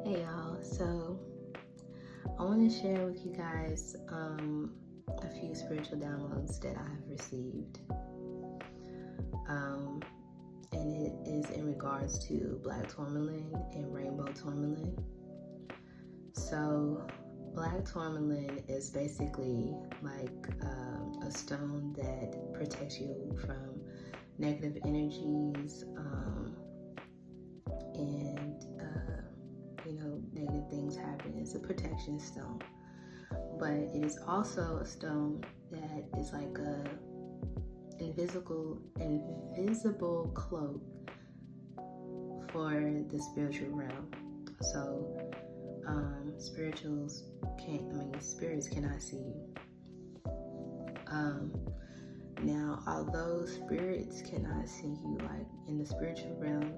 Hey y'all, so I want to share with you guys a few spiritual downloads that I have received. And it is in regards to black tourmaline and rainbow tourmaline. So black tourmaline is basically like a stone that protects you from negative energies and negative things happen. It's a protection stone, but it is also a stone that is like a invisible cloak for the spiritual realm. So spirits cannot see you. Now, although spirits cannot see you, like in the spiritual realm,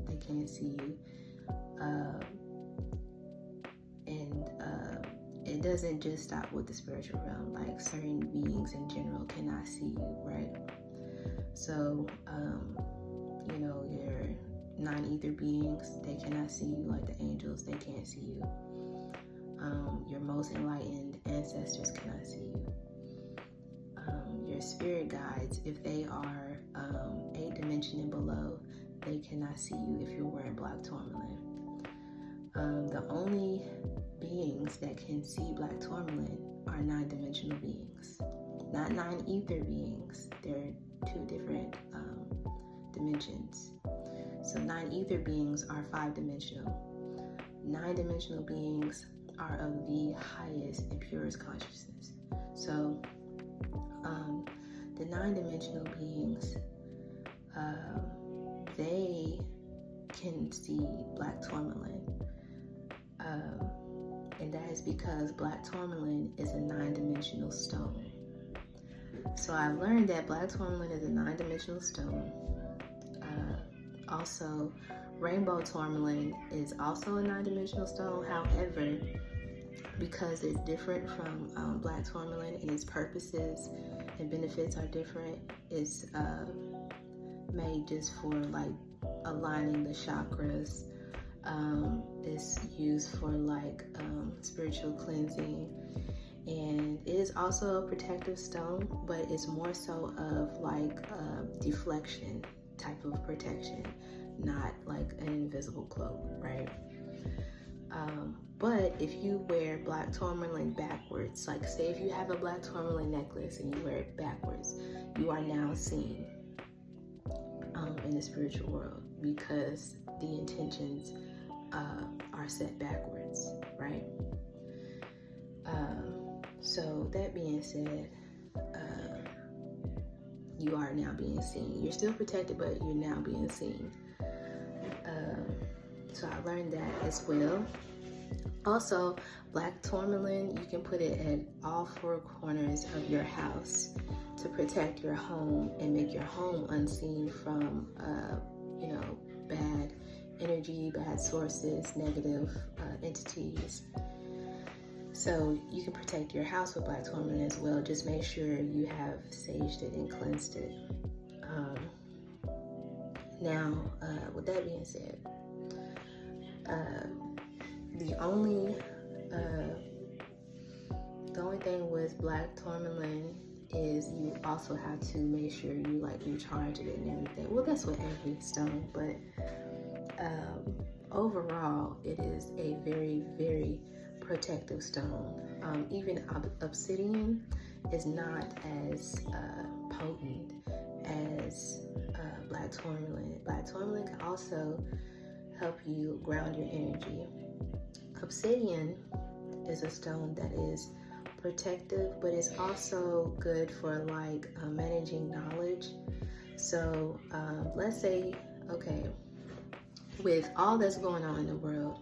they can't see you. It doesn't just stop with the spiritual realm. Like certain beings in general cannot see you, right? So, your non-ether beings, they cannot see you. Like the angels, they can't see you. Your most enlightened ancestors cannot see you. Your spirit guides, if they are 8th dimension and below, they cannot see you if you're wearing black tourmaline. The only beings that can see black tourmaline are 9-dimensional beings, not 9-ether beings. They're two different dimensions. So 9-ether beings are 5-dimensional. 9-dimensional beings are of the highest and purest consciousness. So the 9-dimensional beings, they can see black tourmaline. And that is because black tourmaline is a 9-dimensional stone. So I've learned that black tourmaline is a 9-dimensional stone. Also, rainbow tourmaline is also a 9-dimensional stone. However, because it's different from black tourmaline and its purposes and benefits are different, it's made just for like aligning the chakras. It's used for like spiritual cleansing, and it is also a protective stone, but it's more so of like deflection type of protection, not like an invisible cloak, right? But if you wear black tourmaline backwards, like say if you have a black tourmaline necklace and you wear it backwards, you are now seen in the spiritual world because the intentions are set backwards, right? So that being said, you are now being seen. You're still protected, but you're now being seen. So I learned that as well. Also, black tourmaline, you can put it at all 4 corners of your house to protect your home and make your home unseen from, bad energy, bad sources, negative entities. So you can protect your house with black tourmaline as well. Just make sure you have saged it and cleansed it. Now, with that being said, the only thing with black tourmaline is you also have to make sure you like recharge it and everything. Well, that's with every stone, but overall, it is a very, very protective stone. Even obsidian is not as potent as black tourmaline. Black tourmaline can also help you ground your energy. Obsidian is a stone that is protective, but it's also good for like managing knowledge. So let's say, okay, with all that's going on in the world,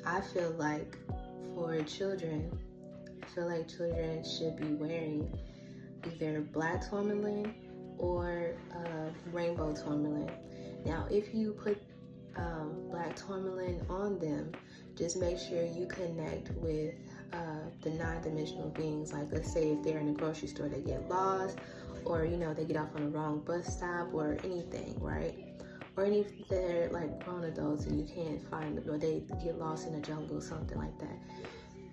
I feel like for children, children should be wearing either black tourmaline or rainbow tourmaline. Now, if you put black tourmaline on them, just make sure you connect with the 9-dimensional beings. Like, let's say if they're in the grocery store, they get lost, or they get off on the wrong bus stop or anything, right? or any if they're like grown adults and you can't find them, or they get lost in the jungle, something like that.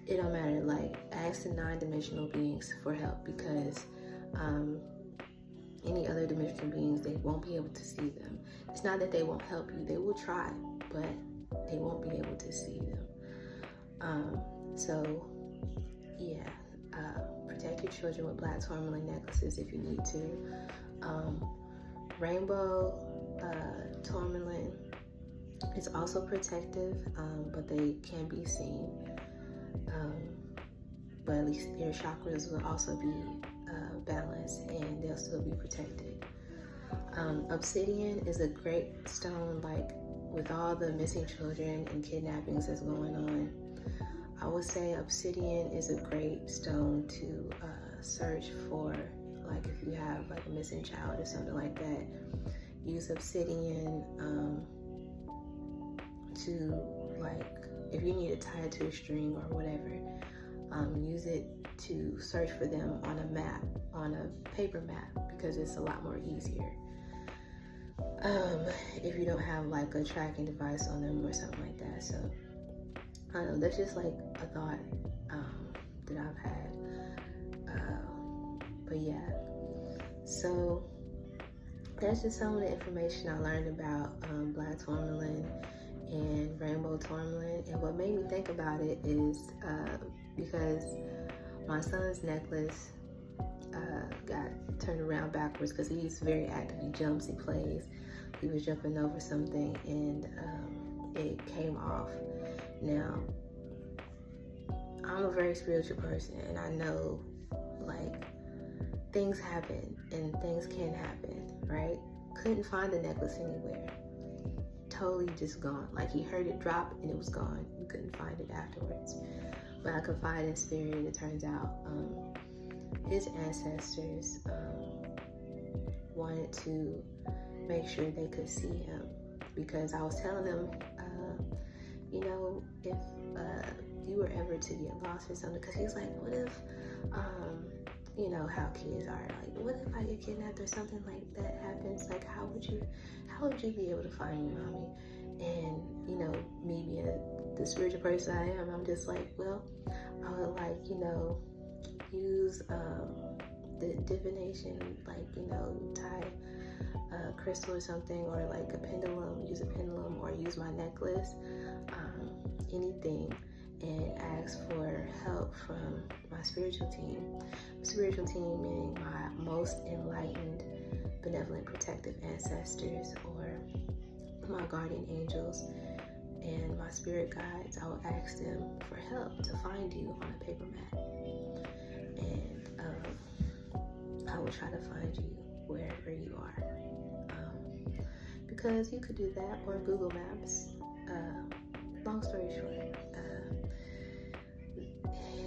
It don't matter. Like, ask the non-dimensional beings for help, because any other dimensional beings, they won't be able to see them. It's not that they won't help you; they will try, but they won't be able to see them. So yeah, protect your children with black tourmaline necklaces if you need to. Rainbow tourmaline is also protective, but they can be seen. But at least your chakras will also be balanced, and they'll still be protected. Obsidian is a great stone, like with all the missing children and kidnappings that's going on. I would say obsidian is a great stone to search for, like if you have like a missing child or something like that. Use obsidian to, like, if you need to tie it to a string or whatever, use it to search for them on a map, on a paper map, because it's a lot more easier. If you don't have like a tracking device on them or something like that. So I don't know, that's just like a thought that I've had. But yeah, so that's just some of the information I learned about black tourmaline and rainbow tourmaline. And what made me think about it is because my son's necklace got turned around backwards, because he's very active, he jumps, he plays. He was jumping over something and it came off. Now, I'm a very spiritual person, and I know like things happen and things can happen, right? Couldn't find the necklace anywhere. Totally just gone. Like, he heard it drop and it was gone. We couldn't find it afterwards. But I confided in spirit, and it turns out his ancestors wanted to make sure they could see him, because I was telling them, you know, if you were ever to get lost or something, because he's like, what if, you know how kids are, like, what if I get kidnapped or something like that happens? Like, how would you be able to find me, mommy? And, you know, me being the spiritual person I am, I'm just like, well, I would, like, you know, use the divination, like, you know, tie a crystal or something, or like a pendulum, use a pendulum, or use my necklace, anything, and ask for help from my spiritual team. Spiritual team meaning my most enlightened, benevolent, protective ancestors, or my guardian angels and my spirit guides. I will ask them for help to find you on a paper map, and I will try to find you wherever you are, because you could do that, or Google Maps. Long story short,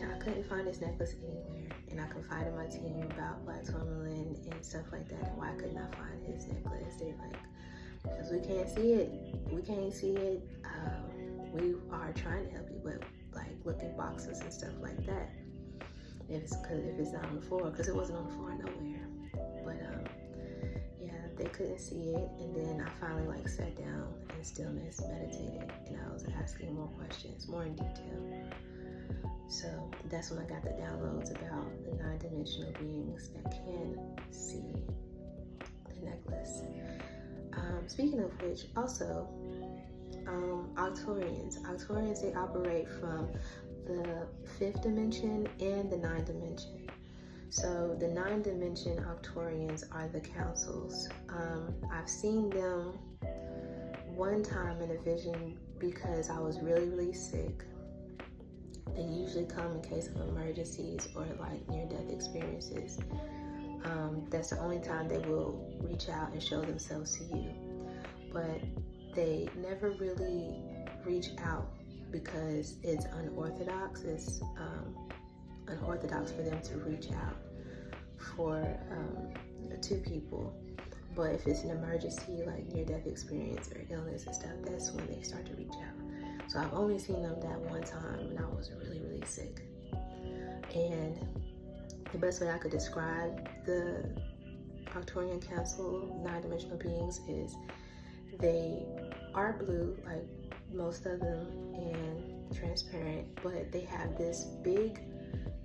I couldn't find this necklace anywhere, and I confided my team about black tourmaline and stuff like that, and why I could not find his necklace. They're like, because we can't see it. We are trying to help you, but like look in boxes and stuff like that. If it's not on the floor, because it wasn't on the floor nowhere. But yeah, they couldn't see it, and then I finally like sat down in stillness, meditated, and I was asking more questions, more in detail. So that's when I got the downloads about the non-dimensional beings that can see the necklace. Speaking of which, also, Octorians, they operate from the 5th dimension and the 9th dimension. So the 9th dimension Octorians are the councils. I've seen them one time in a vision because I was really, really sick. They usually come in case of emergencies or like near-death experiences. That's the only time they will reach out and show themselves to you. But they never really reach out because it's unorthodox. It's unorthodox for them to reach out to people. But if it's an emergency, like near-death experience or illness and stuff, that's when they start to reach out. So I've only seen them that one time when I was really, really sick. And the best way I could describe the Arcturian Council, 9-dimensional beings, is They are blue, like most of them, and transparent, but they have this big,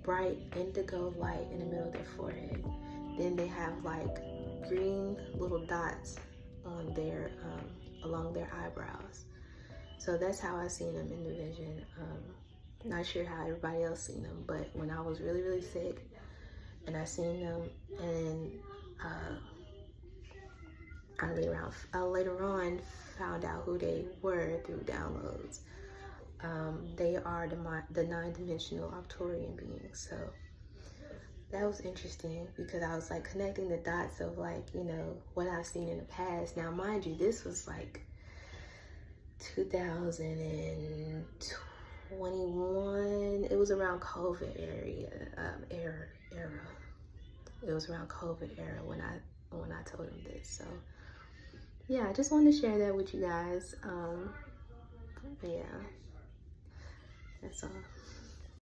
bright indigo light in the middle of their forehead. Then they have like green little dots on their along their eyebrows. So that's how I seen them in the vision. Not sure how everybody else seen them, but when I was really, really sick and I seen them, and I later on found out who they were through downloads. They are the nine-dimensional Arcturian beings. So that was interesting because I was like connecting the dots of like, you know, what I've seen in the past. Now, mind you, this was like 2021. It was around COVID era. It was around COVID era when I told him this. So yeah, I just wanted to share that with you guys. Yeah, that's all.